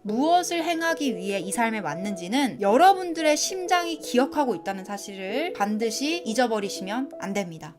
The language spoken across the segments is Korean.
무엇을 행하기 위해 이 삶에 왔는지는 여러분들의 심장이 기억하고 있다는 사실을 반드시 잊어버리시면 안 됩니다.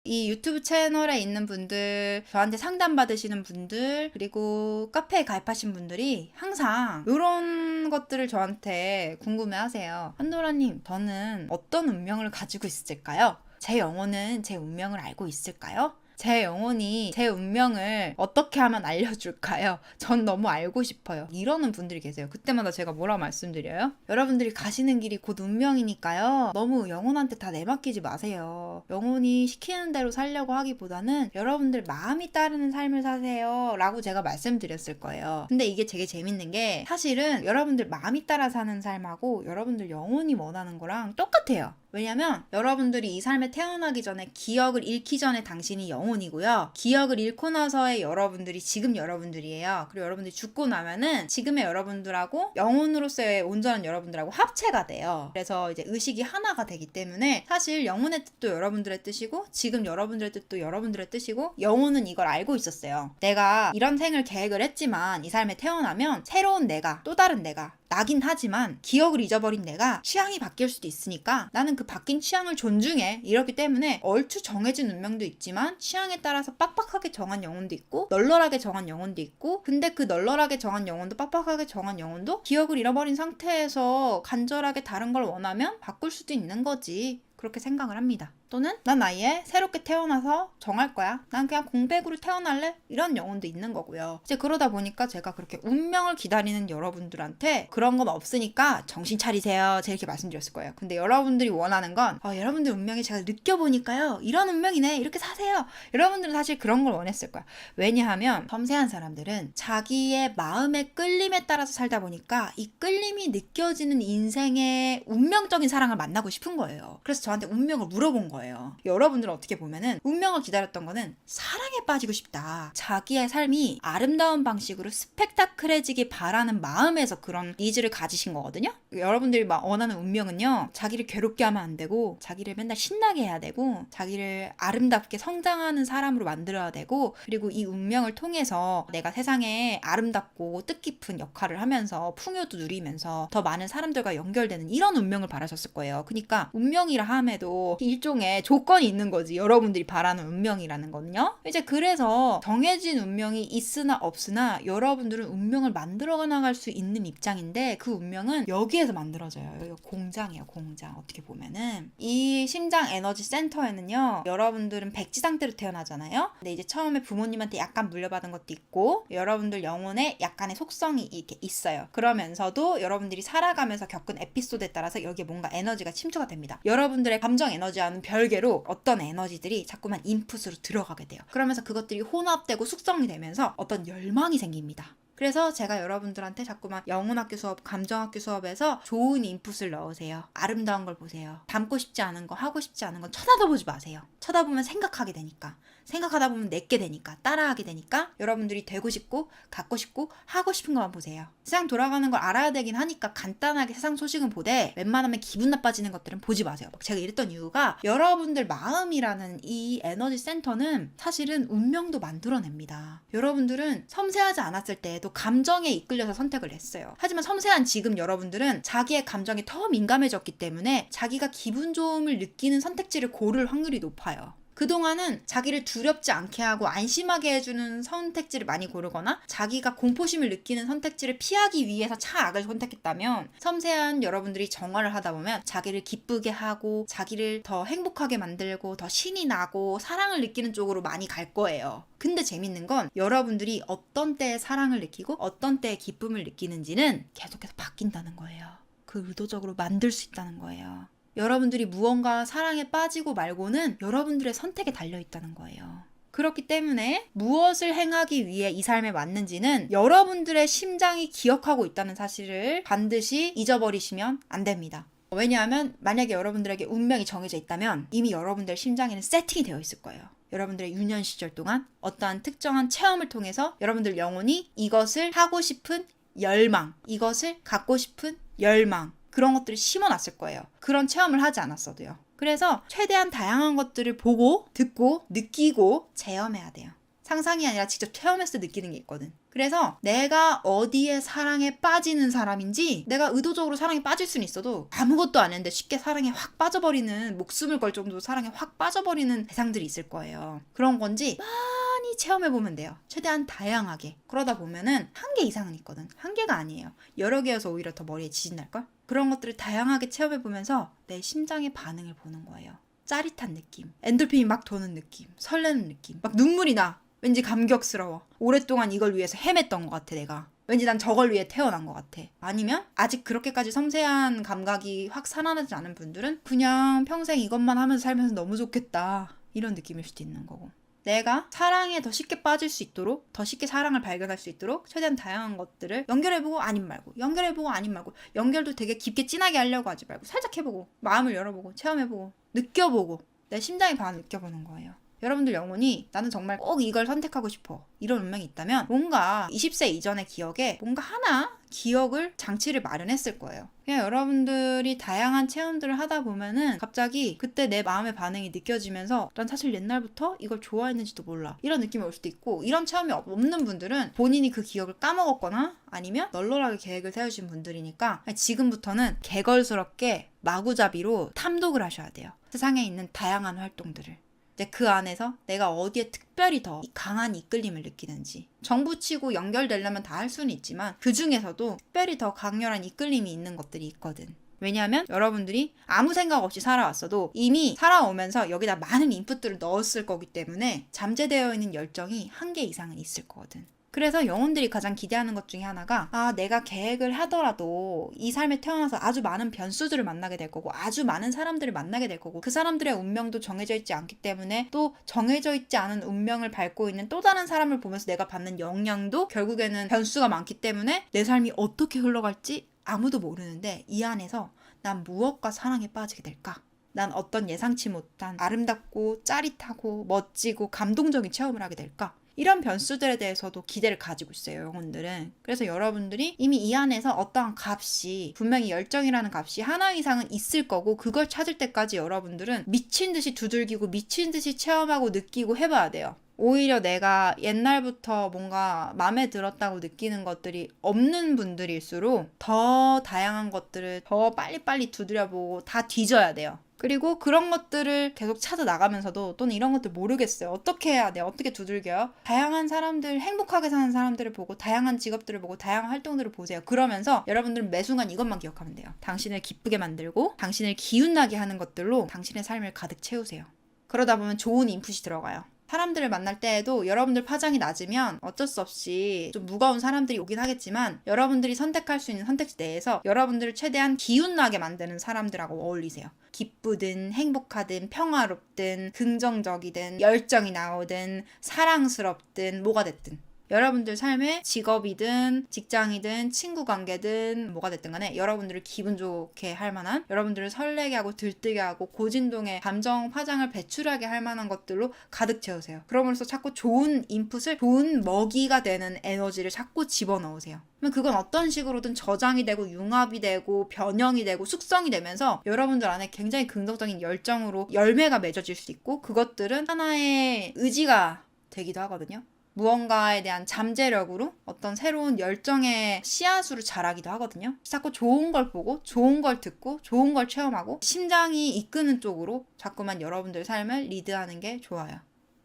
이 유튜브 채널에 있는 분들, 저한테 상담 받으시는 분들, 그리고 카페에 가입하신 분들이 항상 이런 것들을 저한테 궁금해 하세요. 한도라님, 저는 어떤 운명을 가지고 있을까요? 제 영혼은 제 운명을 알고 있을까요? 제 영혼이 제 운명을 어떻게 하면 알려줄까요? 전 너무 알고 싶어요. 이러는 분들이 계세요. 그때마다 제가 뭐라 말씀드려요? 여러분들이 가시는 길이 곧 운명이니까요. 너무 영혼한테 다 내맡기지 마세요. 영혼이 시키는 대로 살려고 하기보다는 여러분들 마음이 따르는 삶을 사세요. 라고 제가 말씀드렸을 거예요. 근데 이게 되게 재밌는 게 사실은 여러분들 마음이 따라 사는 삶하고 여러분들 영혼이 원하는 거랑 똑같아요. 왜냐면 여러분들이 이 삶에 태어나기 전에 기억을 잃기 전에 당신이 영혼이고요. 기억을 잃고 나서의 여러분들이 지금 여러분들이에요. 그리고 여러분들이 죽고 나면은 지금의 여러분들하고 영혼으로서의 온전한 여러분들하고 합체가 돼요. 그래서 이제 의식이 하나가 되기 때문에 사실 영혼의 뜻도 여러분들의 뜻이고 지금 여러분들의 뜻도 여러분들의 뜻이고 영혼은 이걸 알고 있었어요. 내가 이런 생을 계획을 했지만 이 삶에 태어나면 새로운 내가, 또 다른 내가 나긴 하지만 기억을 잊어버린 내가 취향이 바뀔 수도 있으니까 나는 그 바뀐 취향을 존중해. 이렇기 때문에 얼추 정해진 운명도 있지만 취향에 따라서 빡빡하게 정한 영혼도 있고 널널하게 정한 영혼도 있고 근데 그 널널하게 정한 영혼도 빡빡하게 정한 영혼도 기억을 잃어버린 상태에서 간절하게 다른 걸 원하면 바꿀 수도 있는 거지. 그렇게 생각을 합니다. 또는 난 아예 새롭게 태어나서 정할 거야. 난 그냥 공백으로 태어날래? 이런 영혼도 있는 거고요. 이제 그러다 보니까 제가 그렇게 운명을 기다리는 여러분들한테 그런 건 없으니까 정신 차리세요. 제가 이렇게 말씀드렸을 거예요. 근데 여러분들이 원하는 건 여러분들 운명이 제가 느껴보니까요. 이런 운명이네. 이렇게 사세요. 여러분들은 사실 그런 걸 원했을 거야. 왜냐하면 섬세한 사람들은 자기의 마음의 끌림에 따라서 살다 보니까 이 끌림이 느껴지는 인생의 운명적인 사랑을 만나고 싶은 거예요. 그래서 저한테 운명을 물어본 거예요. 여러분들은 어떻게 보면은 운명을 기다렸던 거는 사랑에 빠지고 싶다. 자기의 삶이 아름다운 방식으로 스펙타클해지길 바라는 마음에서 그런 니즈를 가지신 거거든요. 여러분들이 원하는 운명은요. 자기를 괴롭게 하면 안 되고 자기를 맨날 신나게 해야 되고 자기를 아름답게 성장하는 사람으로 만들어야 되고 그리고 이 운명을 통해서 내가 세상에 아름답고 뜻깊은 역할을 하면서 풍요도 누리면서 더 많은 사람들과 연결되는 이런 운명을 바라셨을 거예요. 그러니까 운명이라 함에도 일종의 조건이 있는 거지. 여러분들이 바라는 운명이라는 거는요. 이제 그래서 정해진 운명이 있으나 없으나 여러분들은 운명을 만들어 나갈 수 있는 입장인데 그 운명은 여기에서 만들어져요. 여기가 공장이에요. 공장. 어떻게 보면은 이 심장 에너지 센터에는요. 여러분들은 백지 상태로 태어나잖아요. 근데 이제 처음에 부모님한테 약간 물려받은 것도 있고 여러분들 영혼에 약간의 속성이 이렇게 있어요. 그러면서도 여러분들이 살아가면서 겪은 에피소드에 따라서 여기에 뭔가 에너지가 침투가 됩니다. 여러분들의 감정 에너지와는 별개로 어떤 에너지들이 자꾸만 인풋으로 들어가게 돼요. 그러면서 그것들이 혼합되고 숙성이 되면서 어떤 열망이 생깁니다. 그래서 제가 여러분들한테 자꾸만 영혼학교 수업, 감정학교 수업에서 좋은 인풋을 넣으세요. 아름다운 걸 보세요. 닮고 싶지 않은 거, 하고 싶지 않은 건 쳐다보지 마세요. 쳐다보면 생각하게 되니까. 생각하다 보면 내게 되니까, 따라하게 되니까 여러분들이 되고 싶고, 갖고 싶고, 하고 싶은 것만 보세요. 세상 돌아가는 걸 알아야 되긴 하니까 간단하게 세상 소식은 보되 웬만하면 기분 나빠지는 것들은 보지 마세요. 제가 이랬던 이유가 여러분들 마음이라는 이 에너지 센터는 사실은 운명도 만들어냅니다. 여러분들은 섬세하지 않았을 때에도 감정에 이끌려서 선택을 했어요. 하지만 섬세한 지금 여러분들은 자기의 감정이 더 민감해졌기 때문에 자기가 기분 좋음을 느끼는 선택지를 고를 확률이 높아요. 그동안은 자기를 두렵지 않게 하고 안심하게 해주는 선택지를 많이 고르거나 자기가 공포심을 느끼는 선택지를 피하기 위해서 차악을 선택했다면 섬세한 여러분들이 정화를 하다 보면 자기를 기쁘게 하고 자기를 더 행복하게 만들고 더 신이 나고 사랑을 느끼는 쪽으로 많이 갈 거예요. 근데 재밌는 건 여러분들이 어떤 때에 사랑을 느끼고 어떤 때에 기쁨을 느끼는지는 계속해서 바뀐다는 거예요. 그 의도적으로 만들 수 있다는 거예요. 여러분들이 무언가 사랑에 빠지고 말고는 여러분들의 선택에 달려있다는 거예요. 그렇기 때문에 무엇을 행하기 위해 이 삶에 왔는지는 여러분들의 심장이 기억하고 있다는 사실을 반드시 잊어버리시면 안 됩니다. 왜냐하면 만약에 여러분들에게 운명이 정해져 있다면 이미 여러분들 심장에는 세팅이 되어 있을 거예요. 여러분들의 유년 시절 동안 어떠한 특정한 체험을 통해서 여러분들 영혼이 이것을 하고 싶은 열망, 이것을 갖고 싶은 열망 그런 것들을 심어놨을 거예요. 그런 체험을 하지 않았어도요. 그래서 최대한 다양한 것들을 보고, 듣고, 느끼고 체험해야 돼요. 상상이 아니라 직접 체험해서 느끼는 게 있거든. 그래서 내가 어디에 사랑에 빠지는 사람인지, 내가 의도적으로 사랑에 빠질 수는 있어도 아무것도 안 했는데 쉽게 사랑에 확 빠져버리는, 목숨을 걸 정도로 사랑에 확 빠져버리는 대상들이 있을 거예요. 그런 건지 많이 체험해보면 돼요. 최대한 다양하게. 그러다 보면은 한 개 이상은 있거든. 한 개가 아니에요. 여러 개여서 오히려 더 머리에 지진 날걸? 그런 것들을 다양하게 체험해보면서 내 심장의 반응을 보는 거예요. 짜릿한 느낌, 엔돌핀이 막 도는 느낌, 설레는 느낌, 막 눈물이 나. 왠지 감격스러워. 오랫동안 이걸 위해서 헤맸던 것 같아, 내가. 왠지 난 저걸 위해 태어난 것 같아. 아니면 아직 그렇게까지 섬세한 감각이 확 살아나지 않은 분들은 그냥 평생 이것만 하면서 살면서 너무 좋겠다, 이런 느낌일 수도 있는 거고. 내가 사랑에 더 쉽게 빠질 수 있도록, 더 쉽게 사랑을 발견할 수 있도록 최대한 다양한 것들을 연결해보고 아님 말고, 연결해보고 아님 말고, 연결도 되게 깊게 진하게 하려고 하지 말고 살짝 해보고, 마음을 열어보고, 체험해보고, 느껴보고, 내 심장의 반응을 느껴보는 거예요. 여러분들 영혼이 나는 정말 꼭 이걸 선택하고 싶어, 이런 운명이 있다면 뭔가 20세 이전의 기억에 뭔가 하나 기억을, 장치를 마련했을 거예요. 그냥 여러분들이 다양한 체험들을 하다 보면은 갑자기 그때 내 마음의 반응이 느껴지면서 난 사실 옛날부터 이걸 좋아했는지도 몰라, 이런 느낌이 올 수도 있고, 이런 체험이 없는 분들은 본인이 그 기억을 까먹었거나 아니면 널널하게 계획을 세우신 분들이니까 지금부터는 개걸스럽게 마구잡이로 탐독을 하셔야 돼요. 세상에 있는 다양한 활동들을. 이제 그 안에서 내가 어디에 특별히 더 강한 이끌림을 느끼는지, 정부치고 연결되려면 다 할 수는 있지만 그 중에서도 특별히 더 강렬한 이끌림이 있는 것들이 있거든. 왜냐하면 여러분들이 아무 생각 없이 살아왔어도 이미 살아오면서 여기다 많은 인풋들을 넣었을 거기 때문에 잠재되어 있는 열정이 한 개 이상은 있을 거거든. 그래서 영혼들이 가장 기대하는 것 중에 하나가, 내가 계획을 하더라도 이 삶에 태어나서 아주 많은 변수들을 만나게 될 거고, 아주 많은 사람들을 만나게 될 거고, 그 사람들의 운명도 정해져 있지 않기 때문에 또 정해져 있지 않은 운명을 밟고 있는 또 다른 사람을 보면서 내가 받는 영향도 결국에는 변수가 많기 때문에 내 삶이 어떻게 흘러갈지 아무도 모르는데, 이 안에서 난 무엇과 사랑에 빠지게 될까? 난 어떤 예상치 못한 아름답고 짜릿하고 멋지고 감동적인 체험을 하게 될까? 이런 변수들에 대해서도 기대를 가지고 있어요, 영혼들은. 그래서 여러분들이 이미 이 안에서 어떠한 값이, 분명히 열정이라는 값이 하나 이상은 있을 거고, 그걸 찾을 때까지 여러분들은 미친 듯이 두들기고 미친 듯이 체험하고 느끼고 해봐야 돼요. 오히려 내가 옛날부터 뭔가 마음에 들었다고 느끼는 것들이 없는 분들일수록 더 다양한 것들을 더 빨리빨리 두드려보고 다 뒤져야 돼요. 그리고 그런 것들을 계속 찾아 나가면서도, 또는 이런 것들 모르겠어요, 어떻게 해야 돼요, 어떻게 두들겨요? 다양한 사람들, 행복하게 사는 사람들을 보고, 다양한 직업들을 보고, 다양한 활동들을 보세요. 그러면서 여러분들은 매 순간 이것만 기억하면 돼요. 당신을 기쁘게 만들고 당신을 기운나게 하는 것들로 당신의 삶을 가득 채우세요. 그러다 보면 좋은 인풋이 들어가요. 사람들을 만날 때에도 여러분들 파장이 낮으면 어쩔 수 없이 좀 무거운 사람들이 오긴 하겠지만, 여러분들이 선택할 수 있는 선택지 내에서 여러분들을 최대한 기운나게 만드는 사람들하고 어울리세요. 기쁘든 행복하든 평화롭든 긍정적이든 열정이 나오든 사랑스럽든 뭐가 됐든, 여러분들 삶에 직업이든 직장이든 친구 관계든 뭐가 됐든 간에 여러분들을 기분 좋게 할 만한, 여러분들을 설레게 하고 들뜨게 하고 고진동의 감정 파장을 배출하게 할 만한 것들로 가득 채우세요. 그러면서 자꾸 좋은 인풋을, 좋은 먹이가 되는 에너지를 자꾸 집어넣으세요. 그러면 그건 어떤 식으로든 저장이 되고 융합이 되고 변형이 되고 숙성이 되면서 여러분들 안에 굉장히 긍정적인 열정으로 열매가 맺어질 수 있고, 그것들은 하나의 의지가 되기도 하거든요. 무언가에 대한 잠재력으로 어떤 새로운 열정의 씨앗으로 자라기도 하거든요. 자꾸 좋은 걸 보고 좋은 걸 듣고 좋은 걸 체험하고 심장이 이끄는 쪽으로 자꾸만 여러분들 삶을 리드하는 게 좋아요.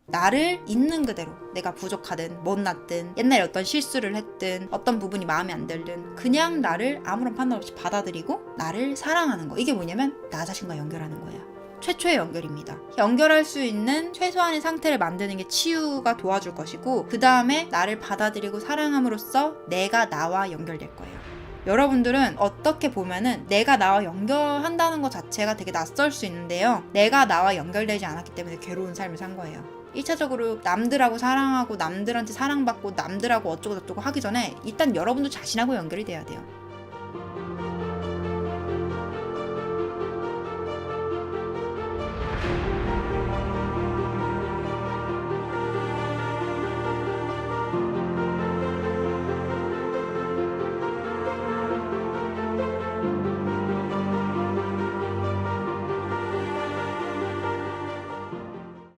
나를 있는 그대로, 내가 부족하든 못났든 옛날에 어떤 실수를 했든 어떤 부분이 마음에 안 들든 그냥 나를 아무런 판단 없이 받아들이고 나를 사랑하는 거, 이게 뭐냐면 나 자신과 연결하는 거예요. 최초의 연결입니다. 연결할 수 있는 최소한의 상태를 만드는 게 치유가 도와줄 것이고, 그 다음에 나를 받아들이고 사랑함으로써 내가 나와 연결될 거예요. 여러분들은 어떻게 보면은 내가 나와 연결한다는 것 자체가 되게 낯설 수 있는데요, 내가 나와 연결되지 않았기 때문에 괴로운 삶을 산 거예요. 1차적으로 남들하고 사랑하고 남들한테 사랑받고 남들하고 어쩌고 저쩌고 하기 전에 일단 여러분도 자신하고 연결이 돼야 돼요.